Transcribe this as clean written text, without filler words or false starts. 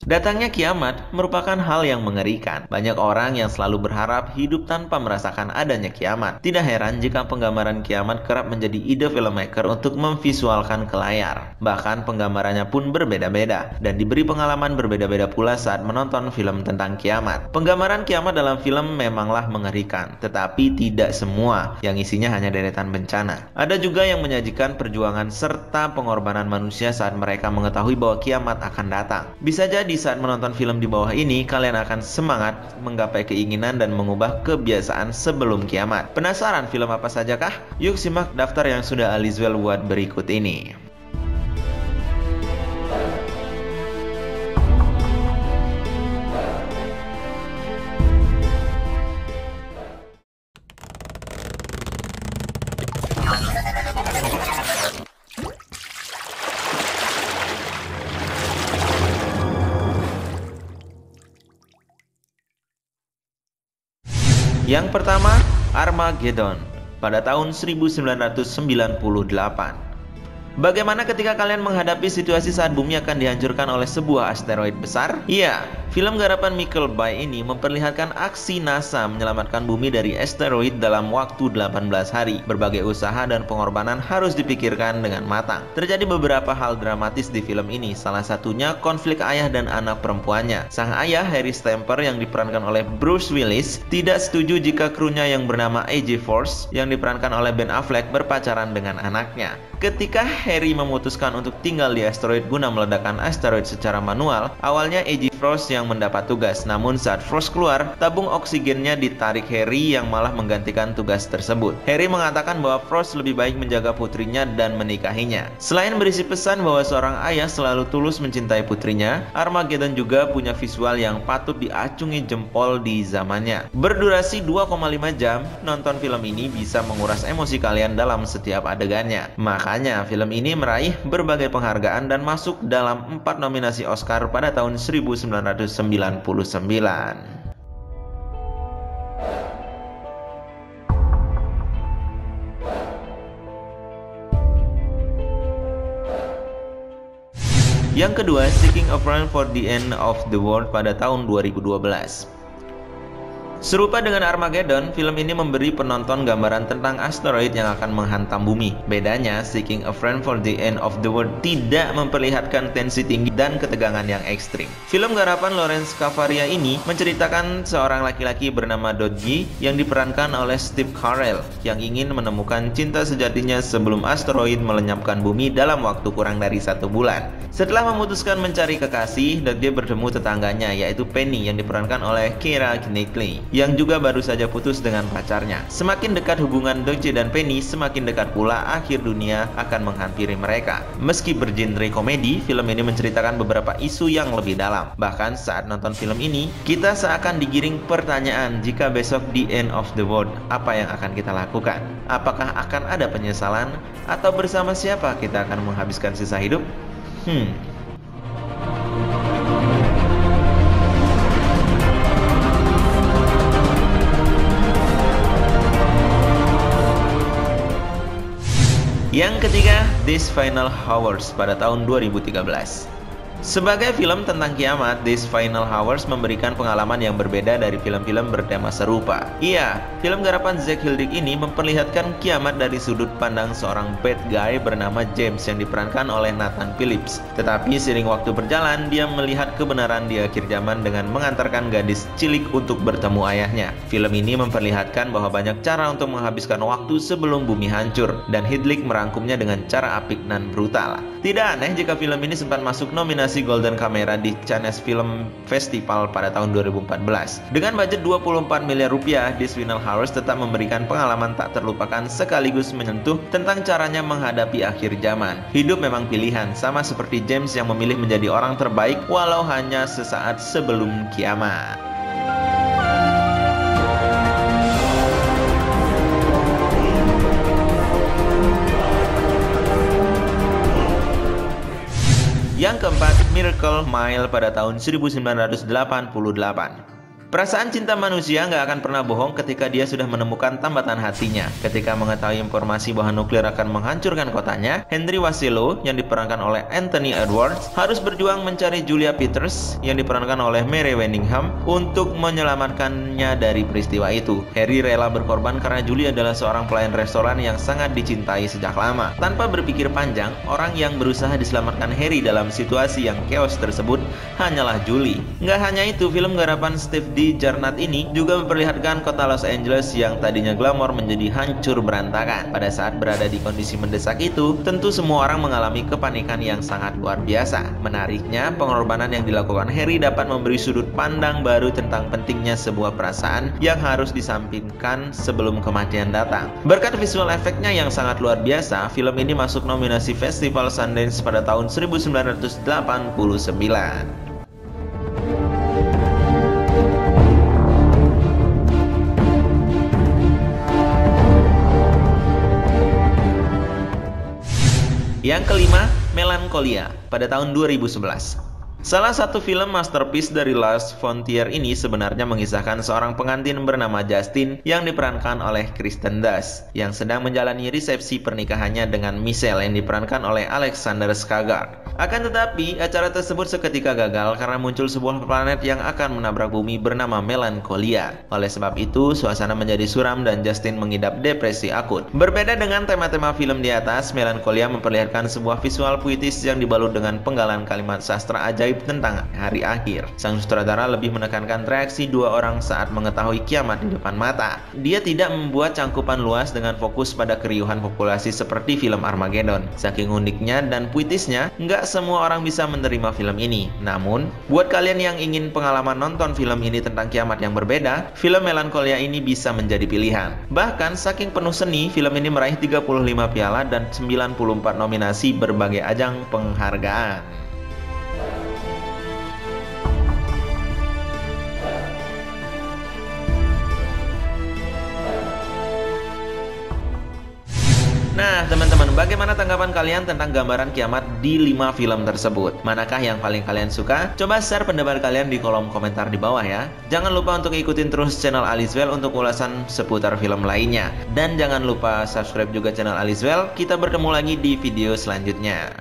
Datangnya kiamat merupakan hal yang mengerikan. Banyak orang yang selalu berharap hidup tanpa merasakan adanya kiamat. Tidak heran jika penggambaran kiamat kerap menjadi ide filmmaker untuk memvisualkan ke layar. Bahkan penggambarannya pun berbeda-beda dan diberi pengalaman berbeda-beda pula saat menonton film tentang kiamat. Penggambaran kiamat dalam film memanglah mengerikan, tetapi tidak semua yang isinya hanya deretan bencana. Ada juga yang menyajikan perjuangan serta pengorbanan manusia saat mereka mengetahui bahwa kiamat akan datang. Bisa jadi saat menonton film di bawah ini, kalian akan semangat menggapai keinginan dan mengubah kebiasaan sebelum kiamat. Penasaran film apa saja kah? Yuk simak daftar yang sudah Alizwell buat berikut ini. Yang pertama, Armageddon pada tahun 1998. Bagaimana ketika kalian menghadapi situasi saat bumi akan dihancurkan oleh sebuah asteroid besar? Iya, film garapan Michael Bay ini memperlihatkan aksi NASA menyelamatkan bumi dari asteroid dalam waktu 18 hari. Berbagai usaha dan pengorbanan harus dipikirkan dengan matang. Terjadi beberapa hal dramatis di film ini, salah satunya konflik ayah dan anak perempuannya. Sang ayah, Harry Stamper, yang diperankan oleh Bruce Willis, tidak setuju jika krunya yang bernama AJ Force, yang diperankan oleh Ben Affleck, berpacaran dengan anaknya. Ketika Harry memutuskan untuk tinggal di asteroid guna meledakkan asteroid secara manual, awalnya AJ Frost yang mendapat tugas. Namun saat Frost keluar, tabung oksigennya ditarik Harry yang malah menggantikan tugas tersebut. Harry mengatakan bahwa Frost lebih baik menjaga putrinya dan menikahinya. Selain berisi pesan bahwa seorang ayah selalu tulus mencintai putrinya, Armageddon juga punya visual yang patut diacungi jempol di zamannya. Berdurasi 2,5 jam, nonton film ini bisa menguras emosi kalian dalam setiap adegannya. Makanya film ini meraih berbagai penghargaan dan masuk dalam 4 nominasi Oscar pada tahun 1999. Yang kedua, Seeking a Friend for the End of the World pada tahun 2012. Serupa dengan Armageddon, film ini memberi penonton gambaran tentang asteroid yang akan menghantam bumi. Bedanya, Seeking a Friend for the End of the World tidak memperlihatkan tensi tinggi dan ketegangan yang ekstrim. Film garapan Lawrence Cavaria ini menceritakan seorang laki-laki bernama Dodgy yang diperankan oleh Steve Carell yang ingin menemukan cinta sejatinya sebelum asteroid melenyapkan bumi dalam waktu kurang dari 1 bulan. Setelah memutuskan mencari kekasih, Dodgy bertemu tetangganya yaitu Penny yang diperankan oleh Keira Knightley, yang juga baru saja putus dengan pacarnya. Semakin dekat hubungan Dodgy dan Penny, semakin dekat pula akhir dunia akan menghampiri mereka. Meski bergenre komedi, film ini menceritakan beberapa isu yang lebih dalam. Bahkan saat nonton film ini, kita seakan digiring pertanyaan, jika besok the end of the world, apa yang akan kita lakukan? Apakah akan ada penyesalan? Atau bersama siapa kita akan menghabiskan sisa hidup? Yang ketiga, These Final Hours pada tahun 2013. Sebagai film tentang kiamat, These Final Hours memberikan pengalaman yang berbeda dari film-film bertema serupa. Iya, film garapan Zack Hildyk ini memperlihatkan kiamat dari sudut pandang seorang bad guy bernama James yang diperankan oleh Nathan Phillips. Tetapi seiring waktu berjalan, dia melihat kebenaran di akhir zaman dengan mengantarkan gadis cilik untuk bertemu ayahnya. Film ini memperlihatkan bahwa banyak cara untuk menghabiskan waktu sebelum bumi hancur, dan Hildyk merangkumnya dengan cara apik dan brutal. Tidak aneh jika film ini sempat masuk nominasi Golden Camera di Cannes Film Festival pada tahun 2014. Dengan budget 24 miliar rupiah, These Final Hours tetap memberikan pengalaman tak terlupakan sekaligus menyentuh tentang caranya menghadapi akhir zaman. Hidup memang pilihan, sama seperti James yang memilih menjadi orang terbaik walau hanya sesaat sebelum kiamat. Yang keempat, Miracle Mile pada tahun 1988. Perasaan cinta manusia nggak akan pernah bohong ketika dia sudah menemukan tambatan hatinya. Ketika mengetahui informasi bahwa nuklir akan menghancurkan kotanya, Henry Wasilo yang diperankan oleh Anthony Edwards harus berjuang mencari Julia Peters yang diperankan oleh Mary Winningham untuk menyelamatkannya dari peristiwa itu. Harry rela berkorban karena Julia adalah seorang pelayan restoran yang sangat dicintai sejak lama. Tanpa berpikir panjang, orang yang berusaha diselamatkan Harry dalam situasi yang chaos tersebut hanyalah Julie. Nggak hanya itu, film garapan Steve D. Jarnat ini juga memperlihatkan kota Los Angeles yang tadinya glamor menjadi hancur berantakan. Pada saat berada di kondisi mendesak itu, tentu semua orang mengalami kepanikan yang sangat luar biasa. Menariknya, pengorbanan yang dilakukan Harry dapat memberi sudut pandang baru tentang pentingnya sebuah perasaan yang harus disampingkan sebelum kematian datang. Berkat visual efeknya yang sangat luar biasa, film ini masuk nominasi Festival Sundance pada tahun 1989. Yang kelima, Melancholia pada tahun 2011. Salah satu film masterpiece dari Last Frontier ini sebenarnya mengisahkan seorang pengantin bernama Justin yang diperankan oleh Kristen Dunst yang sedang menjalani resepsi pernikahannya dengan Michelle yang diperankan oleh Alexander Skarsgård. Akan tetapi, acara tersebut seketika gagal karena muncul sebuah planet yang akan menabrak bumi bernama Melancholia. Oleh sebab itu, suasana menjadi suram dan Justin mengidap depresi akut. Berbeda dengan tema-tema film di atas, Melancholia memperlihatkan sebuah visual puitis yang dibalut dengan penggalan kalimat sastra ajaib tentang hari akhir. Sang sutradara lebih menekankan reaksi dua orang saat mengetahui kiamat di depan mata. Dia tidak membuat cangkupan luas dengan fokus pada keriuhan populasi seperti film Armageddon. Saking uniknya dan puitisnya, nggak semua orang bisa menerima film ini. Namun, buat kalian yang ingin pengalaman nonton film ini tentang kiamat yang berbeda, film Melancholia ini bisa menjadi pilihan. Bahkan, saking penuh seni, film ini meraih 35 piala dan 94 nominasi berbagai ajang penghargaan. Nah, teman-teman, bagaimana tanggapan kalian tentang gambaran kiamat di 5 film tersebut? Manakah yang paling kalian suka? Coba share pendapat kalian di kolom komentar di bawah ya. Jangan lupa untuk ikutin terus channel Alizwell untuk ulasan seputar film lainnya. Dan jangan lupa subscribe juga channel Alizwell. Kita bertemu lagi di video selanjutnya.